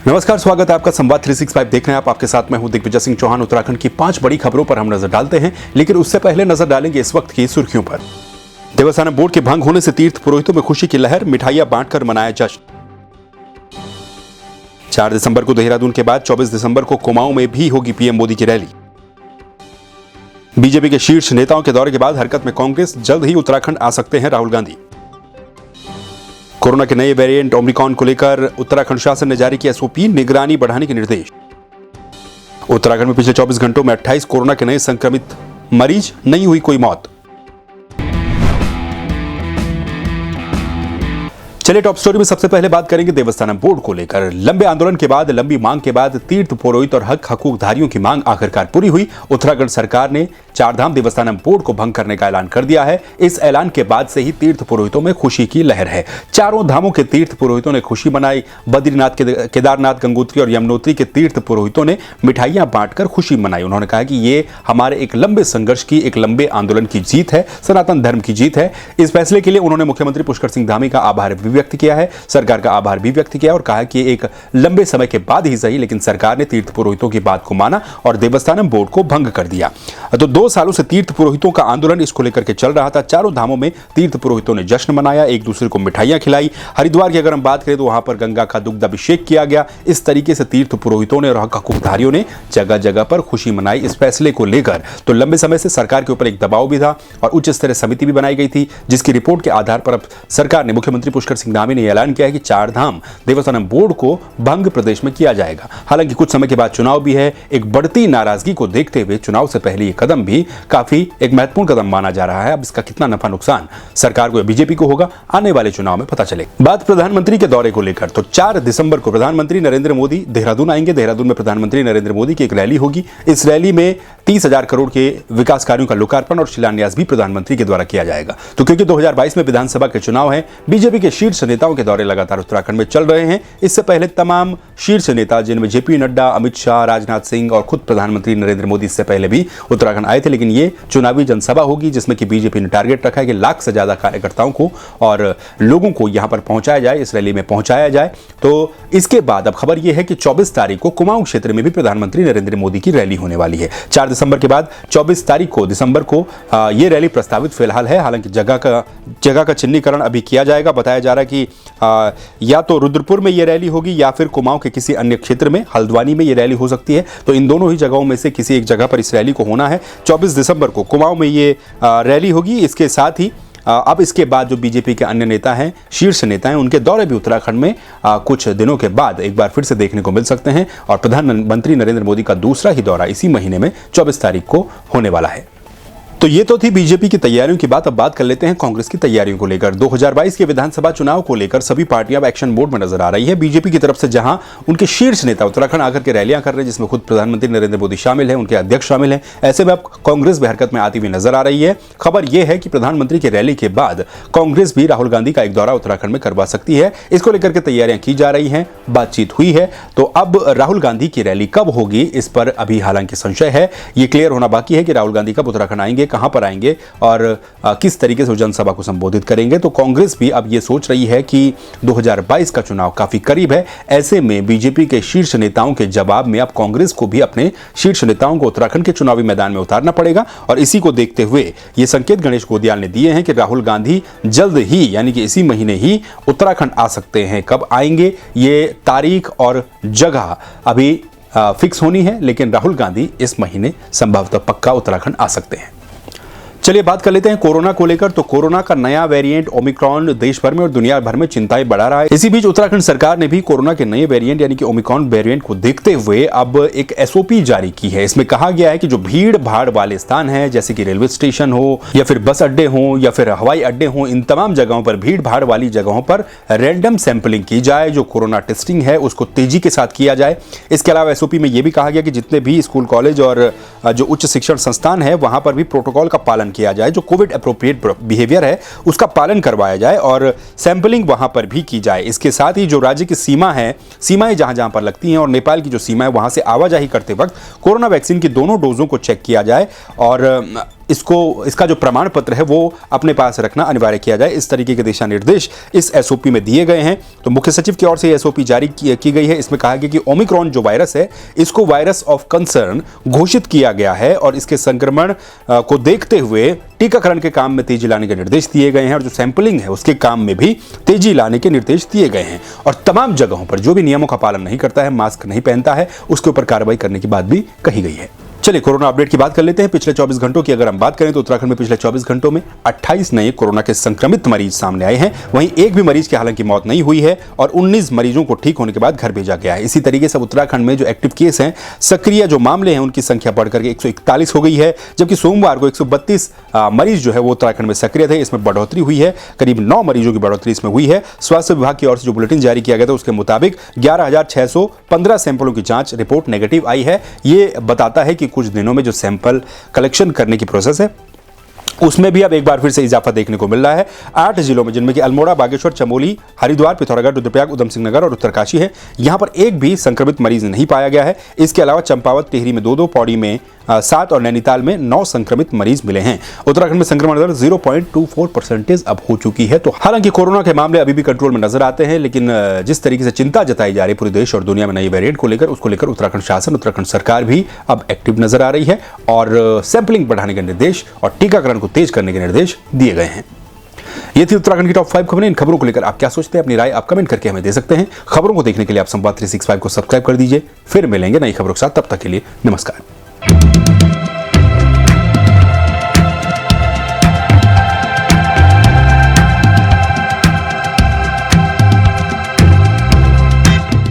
नमस्कार, स्वागत है आपका संवाद 365 देख रहे हैं आप। आपके साथ मैं हूं दिग्विजय सिंह चौहान। उत्तराखंड की 5 बड़ी खबरों पर हम नजर डालते हैं, लेकिन उससे पहले नजर डालेंगे इस वक्त की सुर्खियों पर। देवस्थानम बोर्ड के भंग होने से तीर्थ पुरोहितों में खुशी की लहर, मिठाइयां बांटकर मनाया जश्न। 4 दिसंबर को देहरादून के बाद 24 दिसंबर को कुमाऊं में भी होगी पीएम मोदी की रैली। बीजेपी के शीर्ष नेताओं के दौरे के बाद हरकत में कांग्रेस, जल्द ही उत्तराखंड आ सकते हैं राहुल गांधी। कोरोना के नए वेरिएंट ओमिक्रॉन को लेकर उत्तराखंड शासन ने जारी किया एसओपी, निगरानी बढ़ाने के निर्देश। उत्तराखंड में पिछले 24 घंटों में 28 कोरोना के नए संक्रमित मरीज, नहीं हुई कोई मौत। चलिए टॉप स्टोरी में सबसे पहले बात करेंगे देवस्थानम बोर्ड को लेकर। लंबे आंदोलन के बाद, लंबी मांग के बाद तीर्थ पुरोहित और हक हकूकधारियों की मांग आखिरकार पूरी हुई। उत्तराखंड सरकार ने चारधाम देवस्थानम बोर्ड को भंग करने का ऐलान कर दिया है। इस ऐलान के बाद से ही तीर्थ पुरोहितों में खुशी की लहर है। चारों धामों के तीर्थ पुरोहितों ने खुशी मनाई। बद्रीनाथ, केदारनाथ, गंगोत्री और यमुनोत्री के तीर्थ पुरोहितों ने मिठाइयां बांटकर खुशी मनाई। उन्होंने कहा कि ये हमारे एक लंबे संघर्ष की, एक लंबे आंदोलन की जीत है, सनातन धर्म की जीत है। इस फैसले के लिए उन्होंने मुख्यमंत्री पुष्कर सिंह धामी का आभार भी व्यक्त किया है, सरकार का आभार भी व्यक्त किया और कहा कि एक लंबे समय के बाद ही सही, लेकिन सरकार ने तीर्थ पुरोहितों की बात को माना और देवस्थानम बोर्ड को भंग कर दिया। तो 2 सालों से तीर्थ पुरोहितों का आंदोलन इसको लेकर के चल रहा था। चारों धामों में तीर्थ पुरोहितों ने जश्न मनाया, एक दूसरे को मिठाइयां खिलाई। हरिद्वार की अगर हम बात करें तो वहां पर गंगा का दुग्ध अभिषेक किया गया। इस तरीके से तीर्थ पुरोहितों ने और हक हकूकधारियों ने जगह जगह पर खुशी मनाई इस फैसले को लेकर। तो लंबे समय से सरकार के ऊपर एक दबाव भी था और उच्च स्तरीय समिति भी बनाई गई थी, जिसकी रिपोर्ट के आधार पर अब सरकार ने, मुख्यमंत्री पुष्कर सिंह धामी ने ऐलान किया है कि चारधाम देवस्थानम बोर्ड को भंग प्रदेश में किया जाएगा। हालांकि कुछ समय के बाद चुनाव भी है। एक बढ़ती नाराजगी को देखते हुए चुनाव से पहले यह कदम भी काफी एक महत्वपूर्ण कदम माना जा रहा है। अब इसका कितना नफा नुकसान सरकार को या बीजेपी को होगा, आने वाले चुनाव में पता चलेगा। बात प्रधानमंत्री के दौरे को लेकर, तो 4 दिसंबर को प्रधानमंत्री नरेंद्र मोदी देहरादून आएंगे। देहरादून में प्रधानमंत्री नरेंद्र मोदी की एक रैली होगी। इस रैली में 30,000 करोड़ के विकास कार्यों का लोकार्पण और शिलान्यास भी प्रधानमंत्री के द्वारा किया जाएगा। तो क्योंकि 2022 में विधानसभा के चुनाव है, बीजेपी के शीर्ष नेताओं के दौरे लगातार उत्तराखंड में चल रहे हैं। इससे पहले तमाम शीर्ष नेता, जिनमें जेपी नड्डा, अमित शाह, राजनाथ सिंह और खुद प्रधानमंत्री नरेंद्र मोदी इससे पहले भी उत्तराखंड आए थे। लेकिन ये चुनावी जनसभा होगी जिसमें कि बीजेपी ने टारगेट रखा है कि लाख से ज्यादा कार्यकर्ताओं को और लोगों को यहां पर पहुंचाया जाए, इस रैली में पहुंचाया जाए। तो इसके बाद अब खबर यह है कि 24 तारीख को कुमाऊं क्षेत्र में भी प्रधानमंत्री नरेंद्र मोदी की रैली होने वाली है। 4 दिसंबर के बाद 24 तारीख को दिसंबर को यह रैली प्रस्तावित फिलहाल है। हालांकि जगह का चिन्हीकरण अभी किया जाएगा। बताया जा रहा है कि या तो रुद्रपुर में यह रैली होगी या फिर कुमाऊं के किसी अन्य क्षेत्र में, हल्द्वानी में यह रैली हो सकती है। तो इन दोनों ही जगहों में से किसी एक जगह पर इस रैली को होना है। 24 दिसंबर को कुमाऊं में ये रैली होगी। इसके साथ ही अब इसके बाद जो बीजेपी के अन्य नेता हैं, शीर्ष नेता हैं, उनके दौरे भी उत्तराखंड में कुछ दिनों के बाद एक बार फिर से देखने को मिल सकते हैं। और प्रधानमंत्री नरेंद्र मोदी का दूसरा ही दौरा इसी महीने में 24 तारीख को होने वाला है। तो ये तो थी बीजेपी की तैयारियों की बात। अब बात कर लेते हैं कांग्रेस की तैयारियों को लेकर। 2022 के विधानसभा चुनाव को लेकर सभी पार्टियां अब एक्शन मोड में नजर आ रही है। बीजेपी की तरफ से जहां उनके शीर्ष नेता उत्तराखंड आकर के रैलियां कर रहे हैं, जिसमें खुद प्रधानमंत्री नरेंद्र मोदी शामिल है, उनके अध्यक्ष शामिल हैं, ऐसे में अब कांग्रेस भी हरकत में आती हुई नजर आ रही है। खबर यह है कि प्रधानमंत्री की रैली के बाद कांग्रेस भी राहुल गांधी का एक दौरा उत्तराखंड में करवा सकती है। इसको लेकर के तैयारियां की जा रही हैं, बातचीत हुई है। तो अब राहुल गांधी की रैली कब होगी, इस पर अभी हालांकि संशय है। यह क्लियर होना बाकी है कि राहुल गांधी कब उत्तराखंड आएंगे, कहां पर आएंगे और किस तरीके से जनसभा को संबोधित करेंगे। तो कांग्रेस भी अब यह सोच रही है कि 2022 का चुनाव काफी करीब है। ऐसे में बीजेपी के शीर्ष नेताओं के जवाब में अब कांग्रेस को भी अपने शीर्ष नेताओं को उत्तराखंड के चुनावी मैदान में उतारना पड़ेगा। और इसी को देखते हुए ये संकेत गणेश गोदियाल ने दिए हैं कि राहुल गांधी जल्द ही, यानी कि इसी महीने ही उत्तराखंड आ सकते हैं। कब आएंगे ये तारीख और जगह अभी फिक्स होनी है, लेकिन राहुल गांधी इस महीने संभवतः पक्का उत्तराखंड आ सकते हैं। चलिए बात कर लेते हैं कोरोना को लेकर। तो कोरोना का नया वेरिएंट ओमिक्रॉन देश भर में और दुनिया भर में चिंताएं बढ़ा रहा है। इसी बीच उत्तराखंड सरकार ने भी कोरोना के नए वेरिएंट यानी कि ओमिक्रॉन वेरिएंट को देखते हुए अब एक एसओपी जारी की है। इसमें कहा गया है कि जो भीड़ भाड़ वाले स्थान है, जैसे कि रेलवे स्टेशन हो या फिर बस अड्डे हो या फिर हवाई अड्डे हो, इन तमाम जगहों पर, भीड़ भाड़ वाली जगहों पर रैंडम सैंपलिंग की जाए। जो कोरोना टेस्टिंग है उसको तेजी के साथ किया जाए। इसके अलावा एसओपी में यह भी कहा गया कि जितने भी स्कूल, कॉलेज और जो उच्च शिक्षण संस्थान है, वहां पर भी प्रोटोकॉल का पालन किया जाए। जो कोविड एप्रोप्रिएट बिहेवियर है उसका पालन करवाया जाए और सैंपलिंग वहां पर भी की जाए। इसके साथ ही जो राज्य की सीमा है, सीमाएं जहां जहां पर लगती हैं और नेपाल की जो सीमा है, वहां से आवाजाही करते वक्त कोरोना वैक्सीन की दोनों डोजों को चेक किया जाए और इसका जो प्रमाण पत्र है वो अपने पास रखना अनिवार्य किया जाए। इस तरीके के दिशा निर्देश इस एसओपी में दिए गए हैं। तो मुख्य सचिव की ओर से एसओपी जारी की गई है। इसमें कहा गया कि ओमिक्रॉन जो वायरस है इसको वायरस ऑफ कंसर्न घोषित किया गया है और इसके संक्रमण को देखते हुए टीकाकरण के काम में तेजी लाने के निर्देश दिए गए हैं और जो सैंपलिंग है उसके काम में भी तेजी लाने के निर्देश दिए गए हैं। और तमाम जगहों पर जो भी नियमों का पालन नहीं करता है, मास्क नहीं पहनता है, उसके ऊपर कार्रवाई करने की बात भी कही गई है। चलिए कोरोना अपडेट की बात कर लेते हैं। पिछले 24 घंटों की अगर हम बात करें तो उत्तराखंड में पिछले 24 घंटों में 28 नए कोरोना के संक्रमित मरीज सामने आए हैं। वहीं एक भी मरीज की हालांकि मौत नहीं हुई है और 19 मरीजों को ठीक होने के बाद घर भेजा गया है। इसी तरीके से उत्तराखंड में जो एक्टिव केस हैं, सक्रिय जो मामले हैं, उनकी संख्या बढ़कर के 141 हो गई है, जबकि सोमवार को 132 मरीज जो है वो उत्तराखंड में सक्रिय थे। इसमें बढ़ोतरी हुई है, करीब 9 मरीजों की बढ़ोतरी इसमें हुई है। स्वास्थ्य विभाग की ओर से जो बुलेटिन जारी किया गया था उसके मुताबिक 11,615 सैंपलों की जांच रिपोर्ट नेगेटिव आई है। ये बताता है कि कुछ दिनों में जो सैंपल कलेक्शन करने की प्रोसेस है उसमें भी अब एक बार फिर से इजाफा देखने को मिल रहा है। 8 जिलों में, जिनमें कि अल्मोड़ा, बागेश्वर, चमोली, हरिद्वार, पिथौरागढ़, रुद्रप्रयाग, उधम सिंह नगर और उत्तरकाशी है, यहां पर एक भी संक्रमित मरीज नहीं पाया गया है। इसके अलावा चंपावत, टिहरी में 2-2, पौड़ी में 7 और नैनीताल में 9 संक्रमित मरीज मिले हैं। उत्तराखंड में संक्रमण दर 0.24% अब हो चुकी है। तो हालांकि कोरोना के मामले अभी भी कंट्रोल में नजर आते हैं, लेकिन जिस तरीके से चिंता जताई जा रही है पूरे देश और दुनिया में नई वेरिएंट को लेकर, उसको लेकर उत्तराखंड शासन, उत्तराखंड सरकार भी अब एक्टिव नजर आ रही है और सैंपलिंग बढ़ाने के निर्देश और टीकाकरण को तेज करने के निर्देश दिए गए हैं। ये थी उत्तराखंड की टॉप 5 खबरें। इन खबरों को लेकर आप क्या सोचते हैं, अपनी राय आप कमेंट करके हमें दे सकते हैं। खबरों को देखने के लिए आप संवाद 365 को सब्सक्राइब कर दीजिए। फिर मिलेंगे नई खबरों के साथ, तब तक के लिए नमस्कार।